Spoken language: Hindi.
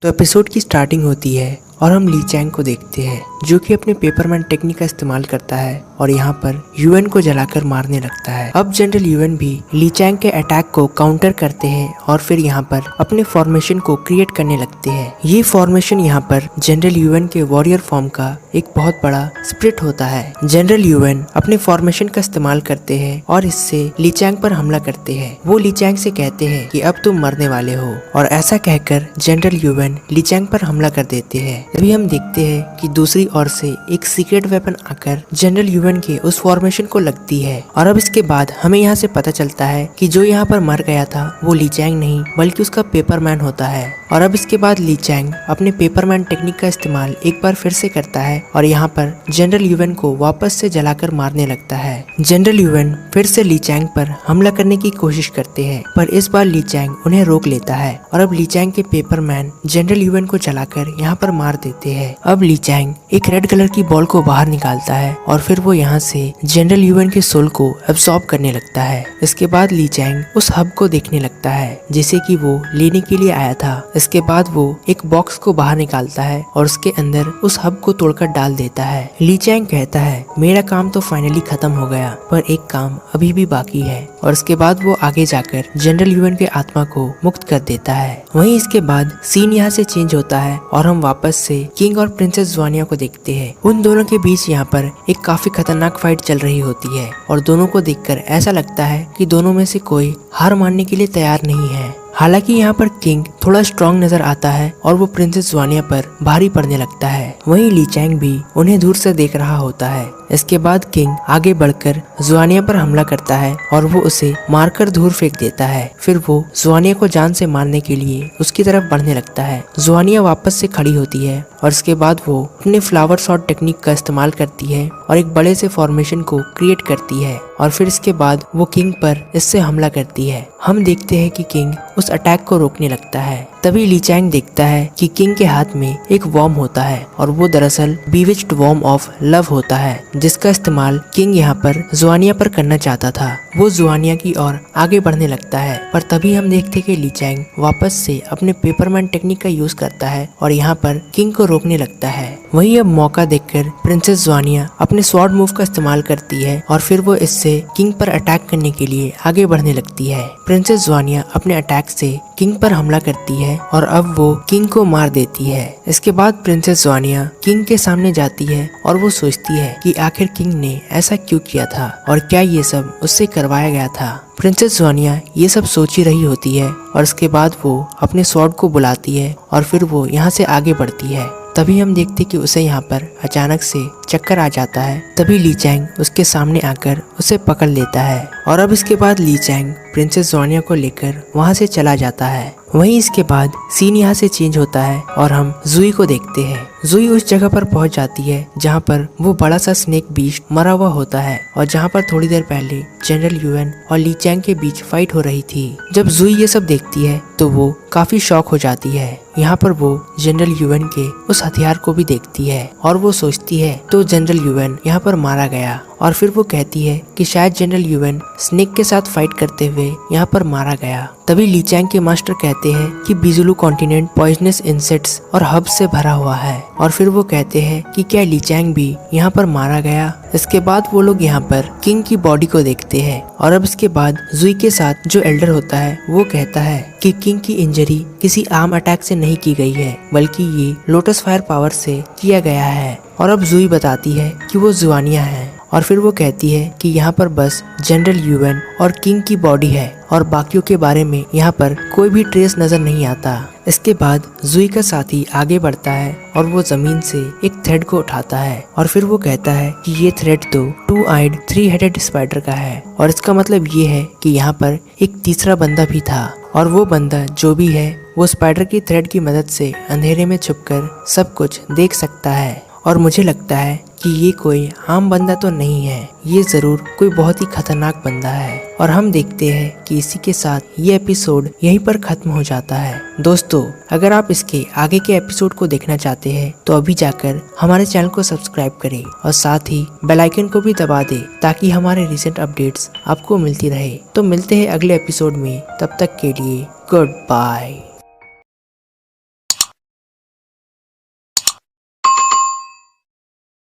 तो एपिसोड की स्टार्टिंग होती है और हम ली चैंग को देखते हैं जो कि अपने पेपरमैन टेक्निक का इस्तेमाल करता है और यहाँ पर यूएन को जलाकर मारने लगता है। अब जनरल यूएन भी ली चैंग के अटैक को काउंटर करते हैं और फिर यहाँ पर अपने फॉर्मेशन को क्रिएट करने लगते हैं। ये फॉर्मेशन यहाँ पर जनरल यूएन के वॉरियर फॉर्म का एक बहुत बड़ा स्प्लिट होता है। जनरल यूएन अपने फॉर्मेशन का इस्तेमाल करते हैं और इससे ली चैंग पर हमला करते हैं। वो ली चैंग से कहते हैं कि अब तुम मरने वाले हो और ऐसा कहकर जनरल यूएन ली चैंग पर हमला कर देते हैं। तभी हम देखते हैं कि दूसरी ओर से एक सीक्रेट वेपन आकर जनरल यूएन के उस फॉर्मेशन को लगती है और अब इसके बाद हमें यहाँ से पता चलता है कि जो यहाँ पर मर गया था वो ली चैंग नहीं बल्कि उसका पेपरमैन होता है। और अब इसके बाद ली चैंग अपने पेपरमैन टेक्निक का इस्तेमाल एक बार फिर से करता है और यहाँ पर जनरल यूएन को वापस से जलाकर मारने लगता है। जनरल यूएन फिर से ली चैंग पर हमला करने की कोशिश करते हैं पर इस बार ली चैंग उन्हें रोक लेता है और अब ली चैंग के पेपरमैन जनरल यूएन को जलाकर यहाँ पर मार देते हैं। अब ली चैंग एक रेड कलर की बॉल को बाहर निकालता है और फिर वो यहाँ से जनरल यूएन के सोल को एब्सॉर्ब करने लगता है। इसके बाद ली चैंग उस हब को देखने लगता है जिसे कि वो लेने के लिए आया था। इसके बाद वो एक बॉक्स को बाहर निकालता है और उसके अंदर उस हब को तोड़कर डाल देता है। ली चैंग कहता है मेरा काम तो फाइनली खत्म हो गया पर एक काम अभी भी बाकी है और इसके बाद वो आगे जाकर जनरल यूएन के आत्मा को मुक्त कर देता है। वहीं इसके बाद सीन यहाँ से चेंज होता है और हम वापस से किंग और प्रिंसेस ज़ुआनिया को देखते हैं। उन दोनों के बीच यहाँ पर एक काफी खतरनाक फाइट चल रही होती है और दोनों को देखकर ऐसा लगता है कि दोनों में से कोई हार मानने के लिए तैयार नहीं है। हालांकि यहाँ पर किंग थोड़ा स्ट्रांग नजर आता है और वो प्रिंसेस ज़ुआनिया पर भारी पड़ने लगता है। वहीं ली चैंग भी उन्हें दूर से देख रहा होता है। इसके बाद किंग आगे बढ़कर ज़ुआनिया पर हमला करता है और वो उसे मारकर दूर फेंक देता है। फिर वो ज़ुआनिया को जान से मारने के लिए उसकी तरफ बढ़ने लगता है। ज़ुआनिया वापस से खड़ी होती है और इसके बाद वो अपने फ्लावर शॉट टेक्निक का इस्तेमाल करती है और एक बड़े से फॉर्मेशन को क्रिएट करती है और फिर इसके बाद वो किंग पर इससे हमला करती है। हम देखते हैं कि किंग उस अटैक को रोकने लगता है। तभी ली चैंग देखता है कि किंग के हाथ में एक वॉर्म होता है और वो दरअसल बीविच्ड वॉर्म ऑफ लव होता है जिसका इस्तेमाल किंग यहाँ पर ज़ुआनिया पर करना चाहता था। वो ज़ुआनिया की ओर आगे बढ़ने लगता है पर तभी हम देखते कि ली चैंग वापस से अपने पेपरमैन टेक्निक का यूज करता है और यहाँ पर किंग को रोकने लगता है। वहीं अब मौका देखकर प्रिंसेस ज़ुआनिया अपने स्वॉर्ड मूव का इस्तेमाल करती है और फिर वो इससे किंग पर अटैक करने के लिए आगे बढ़ने लगती है। प्रिंसेस ज़ुआनिया अपने अटैक से किंग पर हमला करती है और अब वो किंग को मार देती है। इसके बाद प्रिंसेस ज़ुआनिया किंग के सामने जाती है और वो सोचती है कि आखिर किंग ने ऐसा क्यों किया था और क्या ये सब उससे करवाया गया था। प्रिंसेस ज़ुआनिया ये सब सोच ही रही होती है और इसके बाद वो अपने स्वॉर्ड को बुलाती है और फिर वो यहाँ से आगे बढ़ती है। तभी हम देखते कि उसे यहाँ पर अचानक से चक्कर आ जाता है। तभी ली चैंग उसके सामने आकर उसे पकड़ लेता है और अब इसके बाद ली चैंग प्रिंसेस ज़ुआनिया को लेकर वहाँ से चला जाता है। वहीं इसके बाद सीन यहाँ से चेंज होता है और हम जुई को देखते हैं। जुई उस जगह पर पहुंच जाती है जहाँ पर वो बड़ा सा स्नेक बीस्ट मरा हुआ होता है और जहाँ पर थोड़ी देर पहले जनरल यूएन और ली चैंग के बीच फाइट हो रही थी। जब जुई ये सब देखती है तो वो काफी शॉक हो जाती है। यहाँ पर वो जनरल यूएन के उस हथियार को भी देखती है और वो सोचती है तो जनरल यूएन यहाँ पर मारा गया और फिर वो कहती है कि शायद जनरल यूएन स्नेक के साथ फाइट करते हुए यहाँ पर मारा गया। तभी ली चैंग के मास्टर कहते हैं कि बिजुलू कॉन्टिनेंट पॉइजनस इंसेक्ट्स और हब्स से भरा हुआ है और फिर वो कहते हैं कि क्या ली चैंग भी यहाँ पर मारा गया। इसके बाद वो लोग यहाँ पर किंग की बॉडी को देखते हैं और अब इसके बाद जुई के साथ जो एल्डर होता है वो कहता है कि किंग की इंजरी किसी आम अटैक से नहीं की गई है बल्कि ये लोटस फायर पावर से किया गया है। और अब जुई बताती है कि वो ज़ुआनिया है और फिर वो कहती है कि यहाँ पर बस जनरल यूएन और किंग की बॉडी है और बाकियों के बारे में यहाँ पर कोई भी ट्रेस नजर नहीं आता। इसके बाद जुई का साथी आगे बढ़ता है और वो जमीन से एक थ्रेड को उठाता है और फिर वो कहता है कि ये थ्रेड तो 2-eyed 3-headed स्पाइडर का है और इसका मतलब ये है कि यहाँ पर एक तीसरा बंदा भी था और वो बंदा जो भी है वो स्पाइडर की थ्रेड की मदद से अंधेरे में छुपकर सब कुछ देख सकता है। और मुझे लगता है कि ये कोई आम बंदा तो नहीं है, ये जरूर कोई बहुत ही खतरनाक बंदा है। और हम देखते हैं कि इसी के साथ ये एपिसोड यहीं पर खत्म हो जाता है। दोस्तों, अगर आप इसके आगे के एपिसोड को देखना चाहते हैं तो अभी जाकर हमारे चैनल को सब्सक्राइब करें और साथ ही बेल आइकन को भी दबा दें ताकि हमारे रिसेंट अपडेट्स आपको मिलती रहे। तो मिलते हैं अगले एपिसोड में, तब तक के लिए गुड बाय।